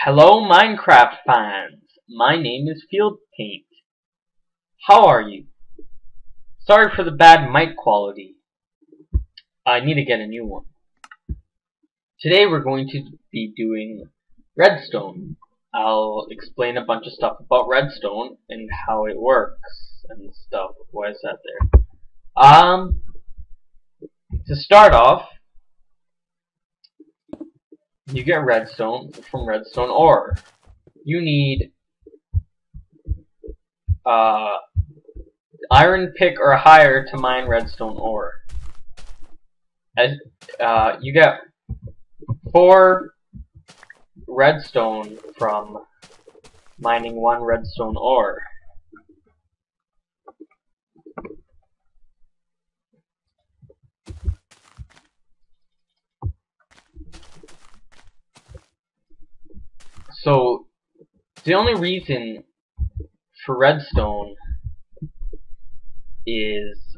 Hello Minecraft fans, my name is feildpaint. How are you? Sorry for the bad mic quality. I need to get a new one. Today we're going to be doing redstone. I'll explain a bunch of stuff about redstone and how it works and stuff. Why is that there? To start off, you get redstone from redstone ore. You need iron pick or higher to mine redstone ore. You get 4 redstone from mining 1 redstone ore. So the only reason for redstone is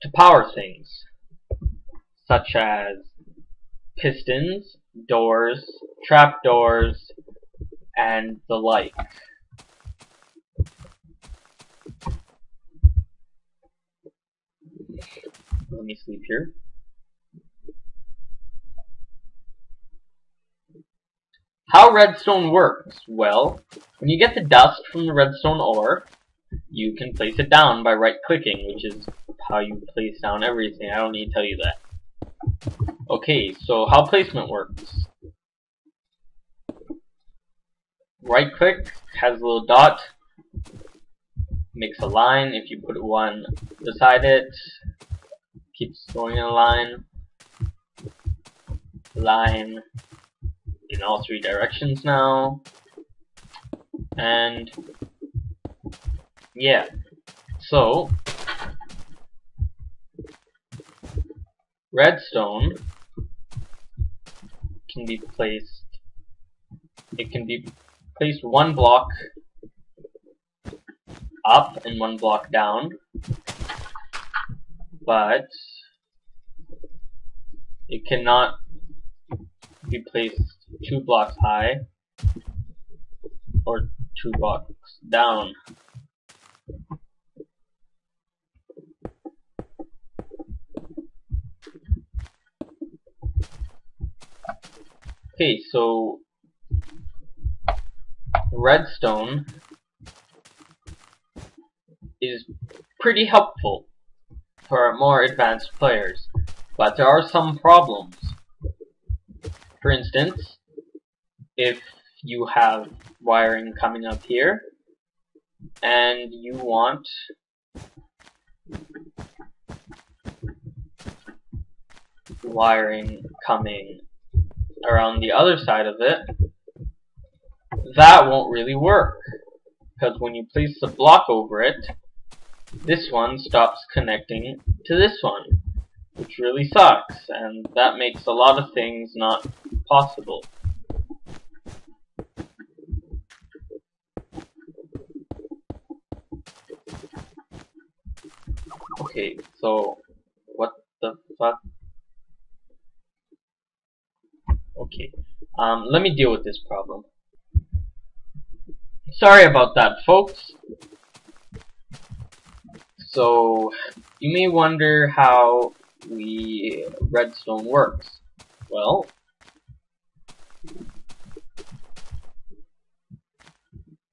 to power things, such as pistons, doors, trapdoors, and the like. Let me sleep here. How redstone works? Well, when you get the dust from the redstone ore, you can place it down by right-clicking, which is how you place down everything. I don't need to tell you that. Okay, so how placement works. Right-click, has a little dot, makes a line. If you put one beside it, keeps going in a line in all 3 directions now, and yeah, so redstone can be placed, it can be placed 1 block up and 1 block down, but it cannot be placed 2 blocks high or 2 blocks down. Okay, so redstone is pretty helpful for more advanced players, but there are some problems. For instance, if you have wiring coming up here and you want wiring coming around the other side of it, that won't really work, because when you place the block over it, this one stops connecting to this one, which really sucks, and that makes a lot of things not possible. Okay, so what the fuck? Okay, let me deal with this problem. Sorry about that, folks. So, you may wonder how redstone works. Well,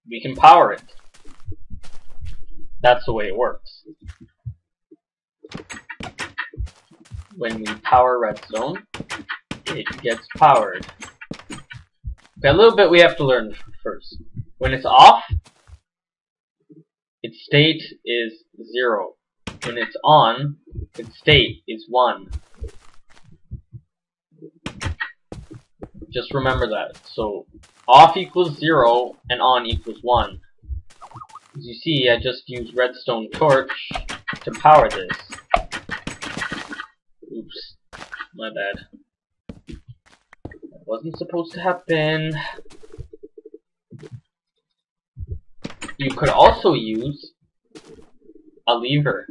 we can power it. That's the way it works. When we power redstone, it gets powered. Okay, a little bit we have to learn first. When it's off, its state is 0. When it's on, its state is 1. Just remember that. So, off equals 0 and on equals 1. As you see, I just used redstone torch to power this. Oops, my bad. That wasn't supposed to happen. You could also use a lever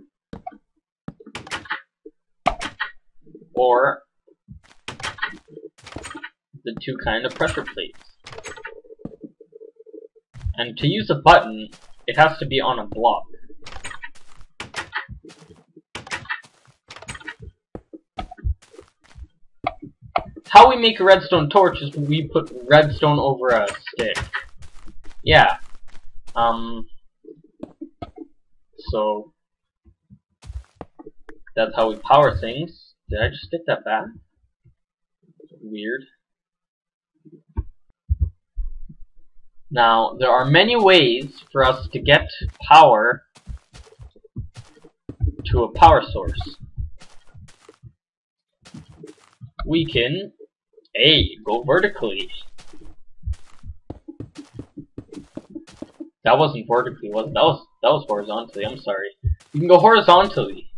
or the two kind of pressure plates. And to use a button, it has to be on a block. How we make a redstone torch is we put redstone over a stick. Yeah. So that's how we power things. Did I just get that back? Weird. Now, there are many ways for us to get power to a power source. We can, go vertically. That wasn't vertically, was it? That was horizontally, I'm sorry. You can go horizontally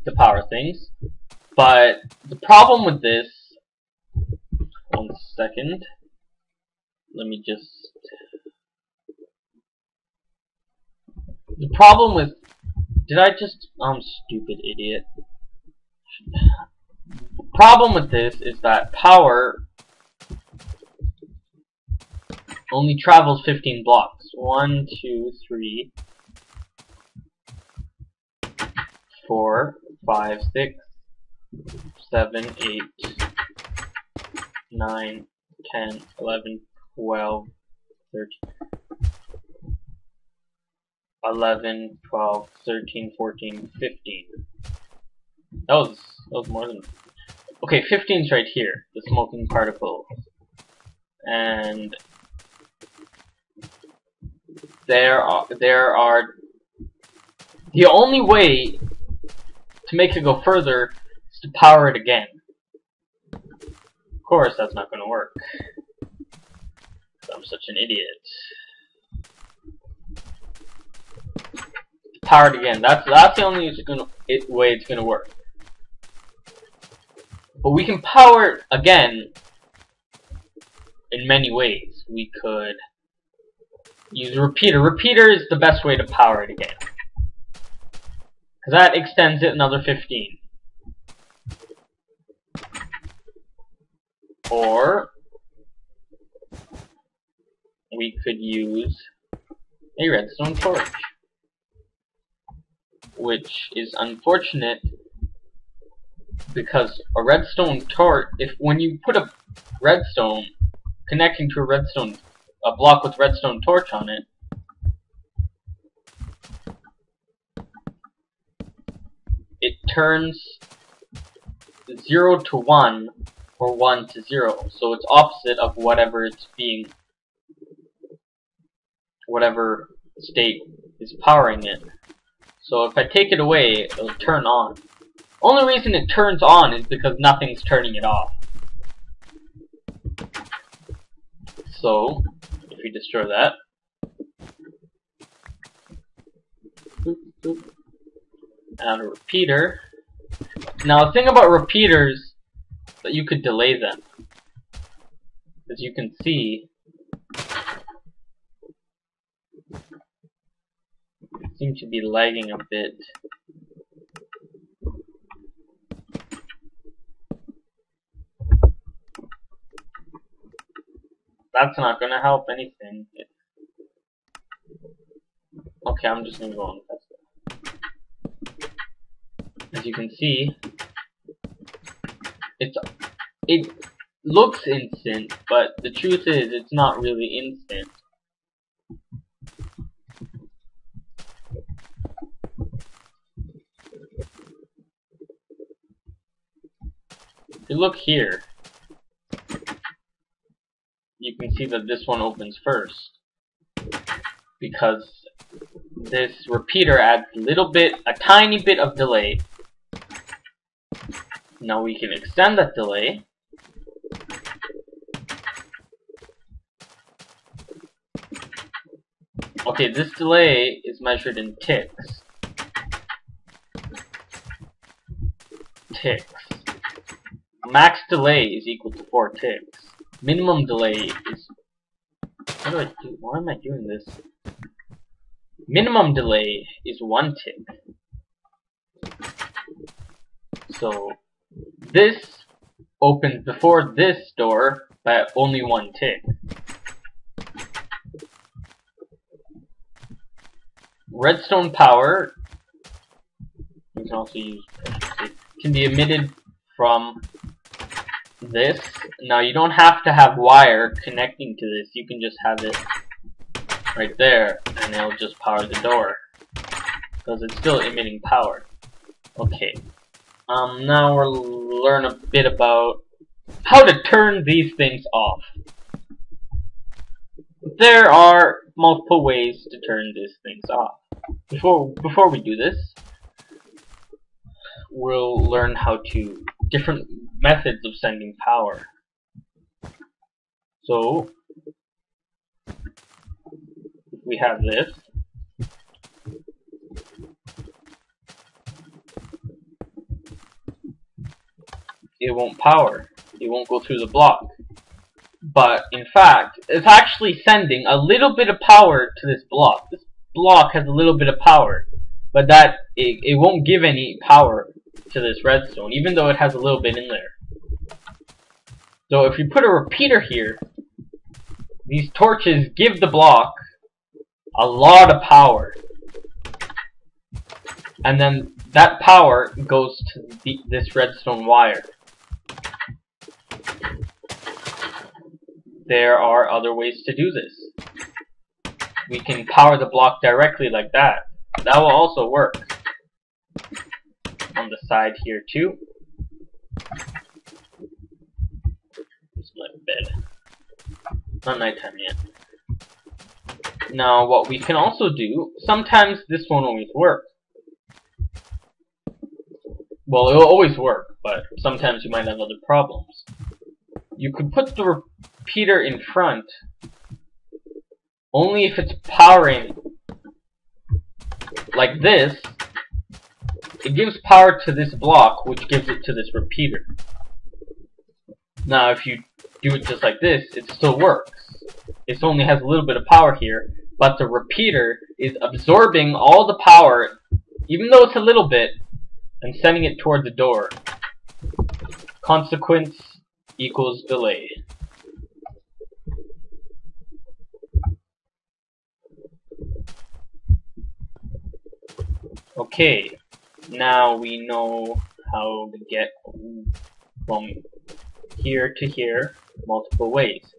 to power things, but the problem with this, one second, let me just, the problem with, I'm a stupid idiot. The problem with this is that power only travels 15 blocks. 1, 2, 3, 4, 5, 6, 7, 8, 9, 10, 11, 12, 13, 11, 12, 13, 14, 15. That was more than... Okay, 15's right here, the smoking particles. And there are the only way to make it go further is to power it again. Of course, that's not going to work. I'm such an idiot. Power it again. That's the only way it's going to work. But we can power it again in many ways. We could use a repeater. Repeater is the best way to power it again, because that extends it another 15. Or we could use a redstone torch, which is unfortunate because a redstone torch, when you put a redstone connecting to a block with redstone torch on it, it turns 0 to 1 or 1 to 0. So it's opposite of whatever whatever state is powering it. So if I take it away, it'll turn on. Only reason it turns on is because nothing's turning it off. So, if we destroy that, add a repeater. Now the thing about repeaters is that you could delay them. As you can see, it seems to be lagging a bit. That's not gonna help anything. Okay, I'm just gonna go on past it. As you can see, it looks instant, but the truth is it's not really instant. If you look here, you can see that this one opens first, because this repeater adds a tiny bit of delay. Now we can extend that delay. Okay, this delay is measured in ticks. Max delay is equal to 4 ticks. Minimum delay is... What do I do? Why am I doing this? Minimum delay is 1 tick. So, this opens before this door by only one tick. Redstone power, you can also use, it can be emitted from this. Now you don't have to have wire connecting to this, you can just have it right there and it'll just power the door because it's still emitting power. Okay, now we'll learn a bit about how to turn these things off. There are multiple ways to turn these things off. Before we do this, we'll learn how to different methods of sending power. So we have this. It won't power. It won't go through the block. But in fact, it's actually sending a little bit of power to this block. This block has a little bit of power, but that it won't give any power to this redstone, even though it has a little bit in there. So if you put a repeater here, these torches give the block a lot of power, and then that power goes to this redstone wire. There are other ways to do this. We can power the block directly like that. That will also work. On the side here too. It's my bed. Not nighttime yet. Now what we can also do, sometimes this won't always work. Well, it will always work, but sometimes you might have other problems. You could put the repeater in front only if it's powering like this. It gives power to this block, which gives it to this repeater. Now if you do it just like this, it still works. It only has a little bit of power here, but the repeater is absorbing all the power, even though it's a little bit, and sending it toward the door. Consequence equals delay. Okay, now we know how to get from here to here multiple ways.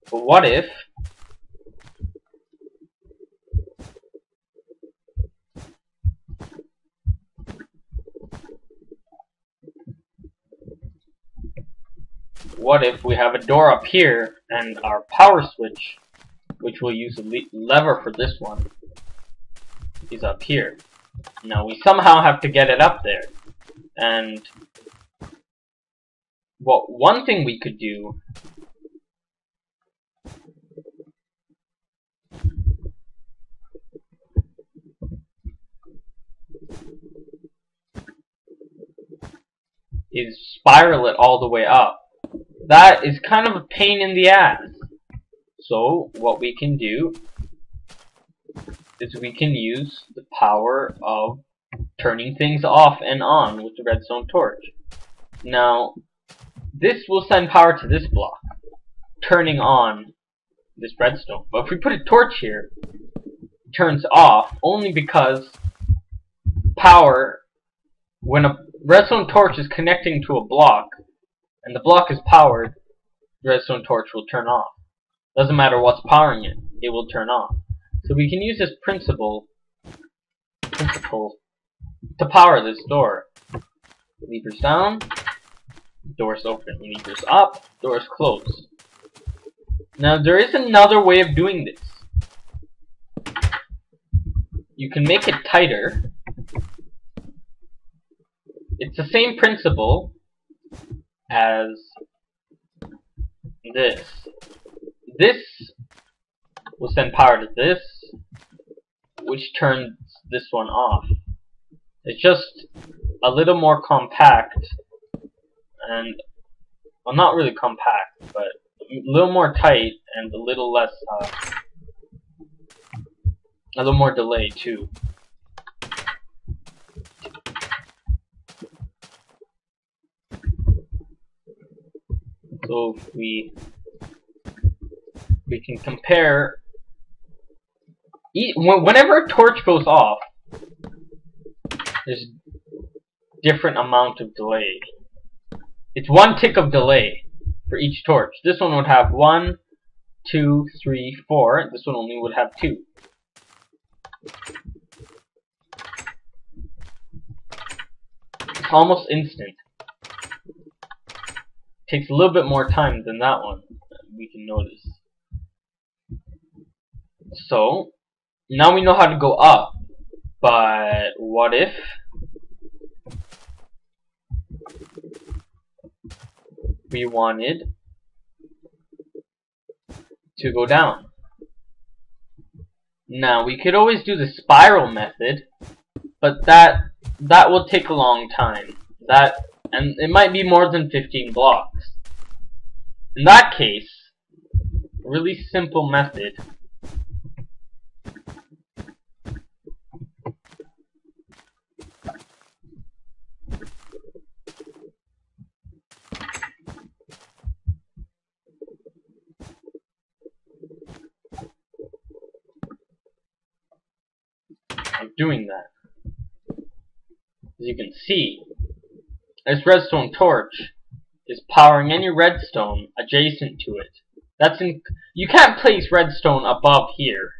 But what if we have a door up here and our power switch, which we'll use a lever for this one, is up here. Now we somehow have to get it up there. And one thing we could do is spiral it all the way up. That is kind of a pain in the ass. So what we can do is we can use the power of turning things off and on with the redstone torch. Now this will send power to this block, turning on this redstone. But if we put a torch here, it turns off only because power, when a redstone torch is connecting to a block and the block is powered, the redstone torch will turn off. Doesn't matter what's powering it, it will turn off. So we can use this principle to power this door. Levers down, doors open. Levers up, doors close. Now there is another way of doing this. You can make it tighter. It's the same principle as this. This will send power to this, which turns this one off. It's just a little more compact, and, well, not really compact, but a little more tight and a little less, a little more delay too. So if we we can compare. Whenever a torch goes off, there's different amount of delay. It's 1 tick of delay for each torch. This one would have 1, 2, 3, 4. This one only would have 2. It's almost instant. Takes a little bit more time than that one, we can notice. So, now we know how to go up, but what if we wanted to go down? Now, we could always do the spiral method, but that will take a long time. And it might be more than 15 blocks. In that case, a really simple method of doing that. As you can see, this redstone torch is powering any redstone adjacent to it. You can't place redstone above here,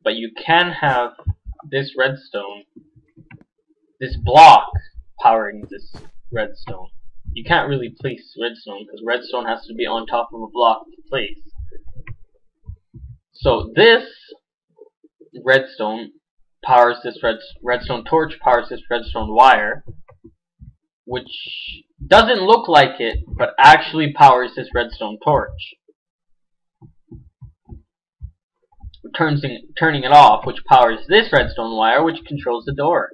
but you can have this redstone, this block powering this redstone. You can't really place redstone because redstone has to be on top of a block to place. So this redstone powers this redstone torch, powers this redstone wire, which doesn't look like it, but actually powers this redstone torch. Turning it off, which powers this redstone wire, which controls the door.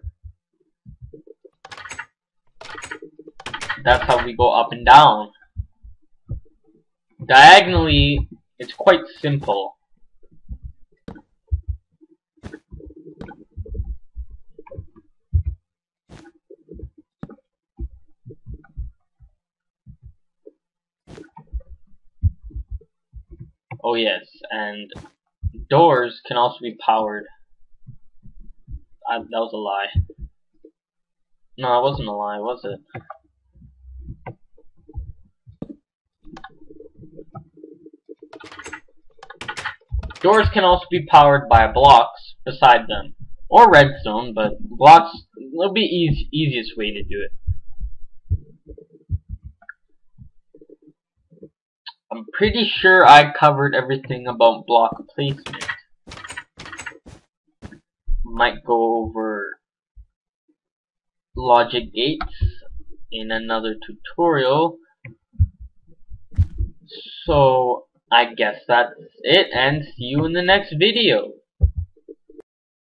That's how we go up and down. Diagonally, it's quite simple. Oh yes, and doors can also be powered. That was a lie. No, it wasn't a lie, was it? Doors can also be powered by blocks beside them, or redstone, but blocks will be easiest way to do it. I'm pretty sure I covered everything about block placement. Might go over logic gates in another tutorial. So I guess that's it, and see you in the next video.